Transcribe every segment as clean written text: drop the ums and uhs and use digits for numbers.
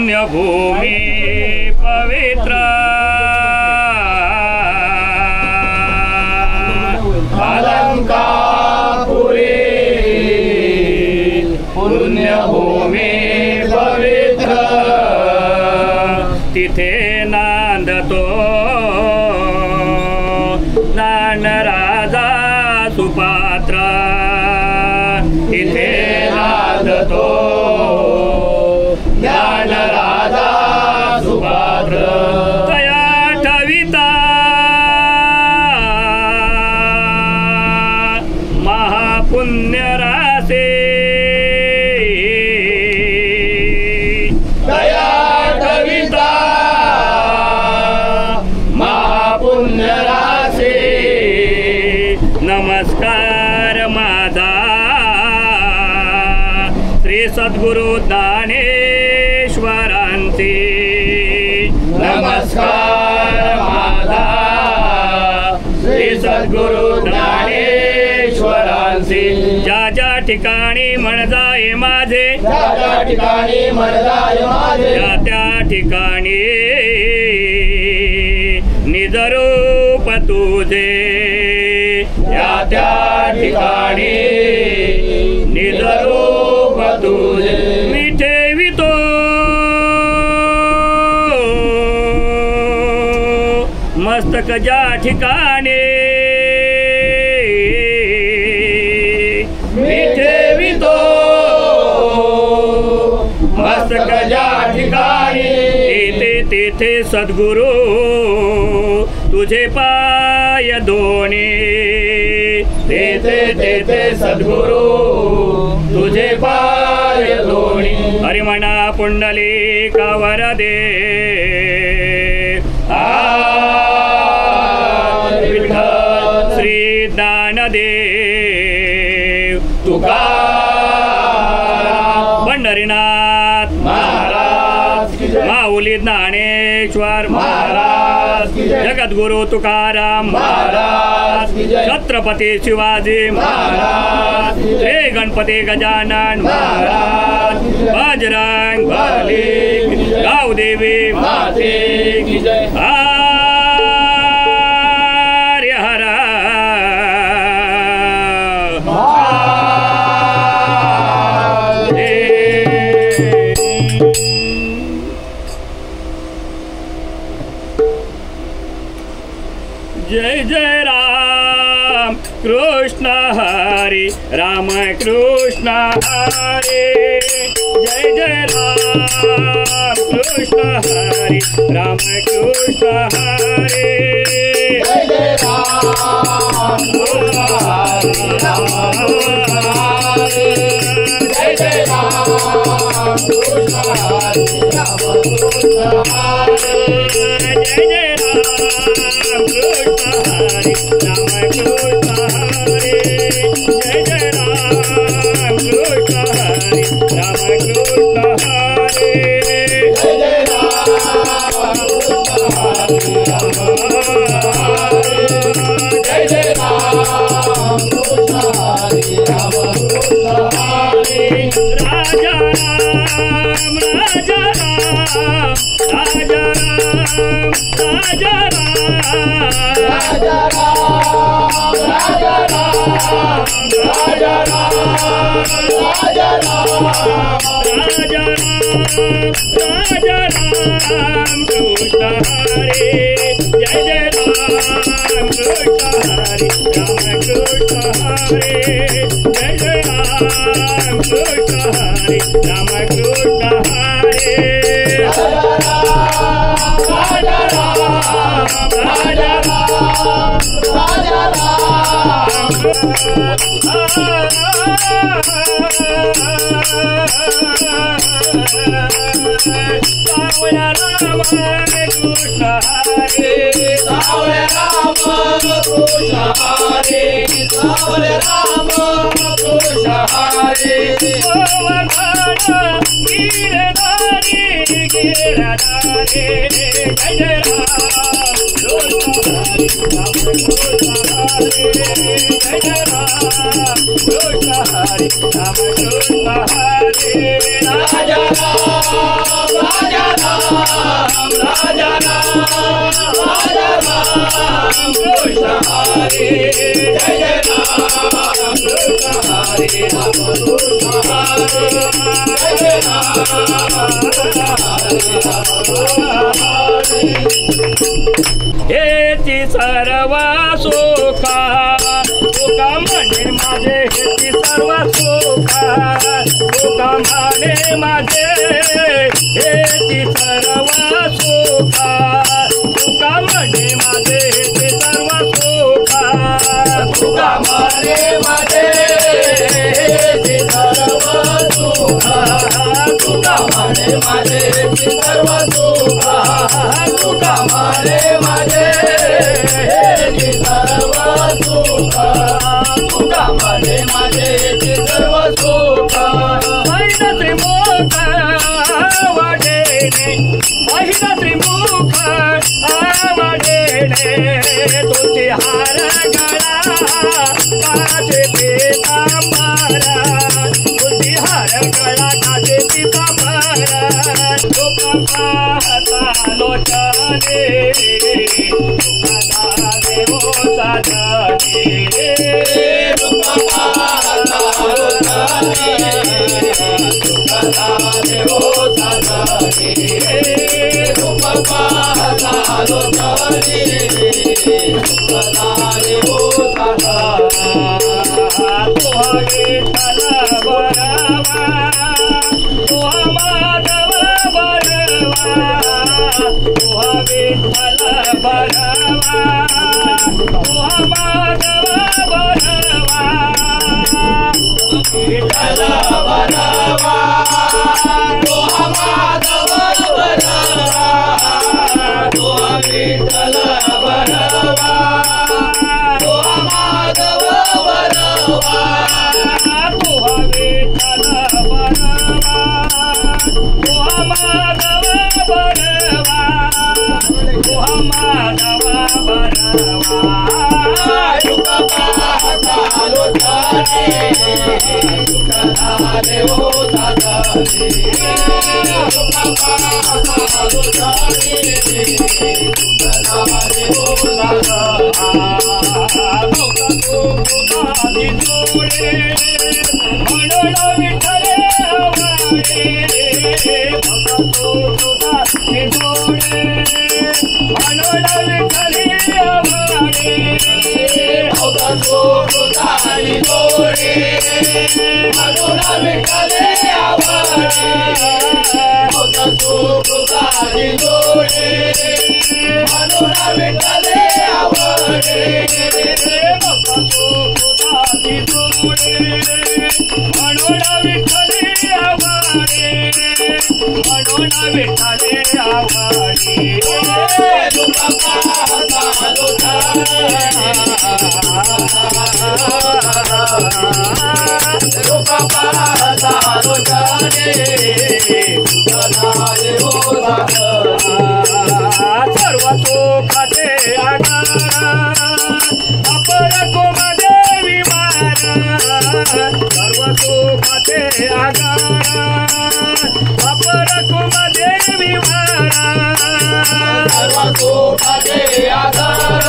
पुण्यभूमी पवित्र अलंकापुरी पुण्यभूमी पवित्र तिथे नांदतो राजा सुपात्र तिथे नांदतो राजा सुपात्र तया ठविता महापुण्य रासे दया ठविता महापुण्य रासे नमस्कार माझा श्री सद्गुरु ज्ञानेश्वरांचे नमस्कार माझा श्री सद्गुरु ज्ञानेश्वरांचे ज्या ज्या ठिकाणी मन जाये माझे त्या ठिकाणी मन जाये माझे त्या ठिकाणी निजरूप तुझे त्या ठिकाणी निजरूप तुझे मी ठेवितो मस्तक ज्या ठिकाणी मी ठेवितो मस्तक ज्या ठिकाणी तेथे सद्गुरु तुझे पाय दोन्ही तेथे सद्गुरु तुझे पाय दोन्ही हरिमना पुंडलिकावर दे विठ्ठल श्री ज्ञानदेव तुकाराम पंढरीनाथ महाराज की जय माऊली ज्ञानेश्वर महाराज की जय जगद्गुरु तुकाराम महाराज की जय छत्रपती शिवाजी महाराज की जय हे गणपती गजानन महाराज की जय बजरंग बली की जय गावदेवी माते की जय हरे हर जय जय राम कृष्ण हरे राम कृष्ण हरे जय जय राम कृष्ण हरे राम कृष्ण हरे जय जय राम कृष्ण हरे राम कृष्ण हरे जय जय राम कृष्ण हरे राम कृष्ण हरे जय जय राम कृष्ण हरे राम कृष्ण हरे जय जय राम कृष्ण हरे राम कृष्ण हरे जय जय राम कृष्ण हरे राम कृष्ण हरे जय जय राम कृष्ण हरे राम कृष्ण हरे राजा राम राजा राम राजा राम राजा राम राजा राम राजा राम राजा राम राजा राम राजा राम कृष्ण हरे जय जय राम कृष्ण हरे राम कृष्ण हरे जय जय राम कृष्ण हरे राम कृष्ण हरे राजा राम राजा राम राजा राम राजा सावळ्या राम कृष्ण हरे सावळे राम कृष्ण हरे सावळे राम कृष्ण हरे गिरधारी गिरधारी जय जय राम कृष्ण हरे राम कृष्ण हरे जय जय राम कृष्ण हरे राम कृष्ण हरे राजा राम राजा राम राजा राम कृष्ण हरे जय जय राम कृष्ण हरे राम कृष्ण हरे जय जय हेची सर्व सुखा तुका म्हणे माझे हेची सर्व सुखा तुका म्हणे माझे हेची सर्व सुखा तुका म्हणे माझे हेची सर्व सुखा तुका म्हणे माझे हेची सर्व सुखा तुका म्हणे माझे हेची सर्व सुखा तुका म्हणे माझे हेची सर्व सुखा तुका म्हणे माझे हेची सर्व सुखा पहिला त्रिमुख आवडेने पहिला त्रिमुख आवडेने तुझे हार गळा काचे पितांबरा तुझे हार गळा काचे पितांबरा तुका पाहता लोचने तुका देवो साधने तुका पाहता लोचने तुका देवो साधने तुका पाहता लोचने तुका देवो साधने तुहा माधव बरवा तुहा विठ्ठल बरवा तुहा माधव बरवा विठ्ठल बरवा तुहा माधव बरवा तुहा विठ्ठल बरवा तुहा माधव बरवा तुहा विठ्ठल बरवा तुहा माधव बरवा तुहा माधव बरवा तुका पाहता लोचने तुका देवो साधने तुका पाहता लोचने तुका देवो साधने जोडे म्हणून विठ्ठले हवाडे भगतो तुझा जोडे म्हणून विठ्ठले हवाडे भगतो तुझा जोडे म्हणून विठ्ठले हवाडे भगतो तुझा जोडे म्हणून विठ्ठले हवाडे भगतो तुझा जोडे म्हणून विठ्ठले आवाडे म्हणून विठ्ठले आवाडे तुका पाहता लोचने तुका पाहता लोचने तुका देवो साधने सर्व सुखाचे आधार अपर कोमदेवी सर्व सुखाचे आधार अपर कुमदेवी सर्व सुखाचे आधार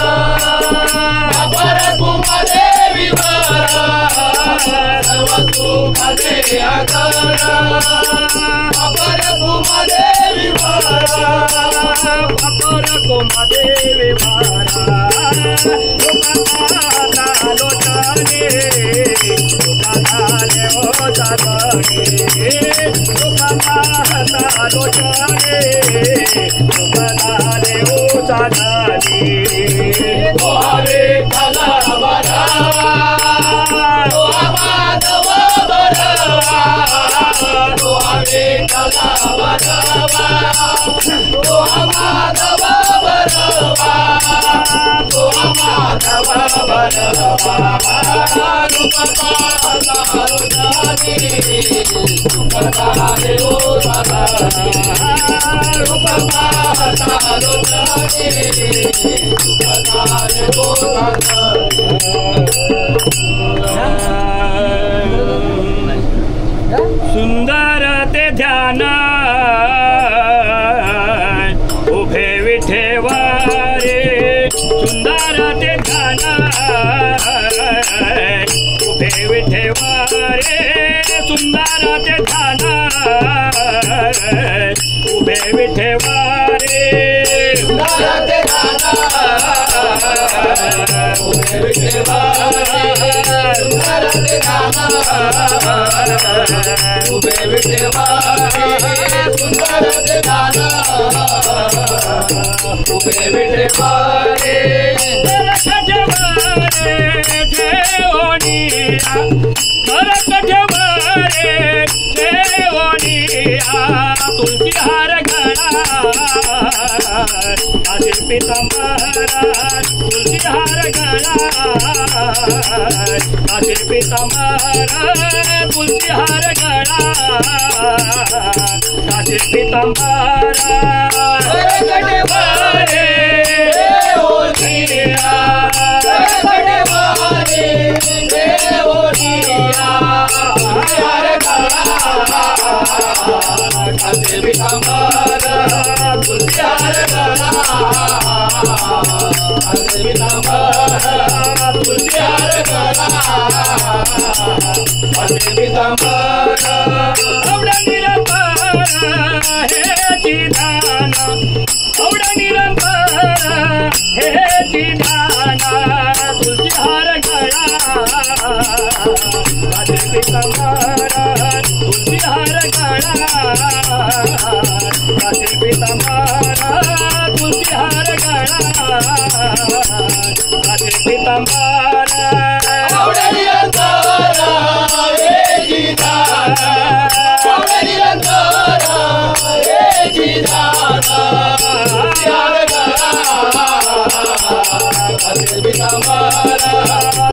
अपर कुमदेवी सर्व सुखाचे आधार अपर कुमदेवी अपर कुमदेवी लोचने तुका देवो साधने तुका पाहता लोचने तुका देवो साधने तुहा विठ्ठल बरवा तुहा माधव बरवा तुहा विठ्ठल बरवा तुहा माधव बरवा तुहा माधव बरवा तुका पाहता लोचने तुका देवो साधने तुका पाहता लोचने तुका देवो साधने सुंदर ते ध्यान विठेवा रे सुंदर ते ध्यान उभे विठेवा रे सुंदर ते ध्यान उभे विठेवा रे सुंदर ते ध्यान उभे विठेवा सुंदर ते ध्यान उभे विठेवा सुंदर ते ध्यान उभे विठेवा रे करत ठेवारे ठेवणिया तुलसी हार गळा आधी पितांबरा तुलसी हार गळा आधी पितांबरा तुलसी हार गळा आधी पितांबरा औडा निरंतर हे जिधाना औडा निरंतर हे जिधाना तुलसी हार गळा माझे पितांबरा तुलसी हार गळा माझे पितांबरा तुलसी हार गळा माझे पितांबरा औडा निरंतर हे जिधाना औडा निरंतर हे जिधाना तुलसी हार गळा माझे पितांबरा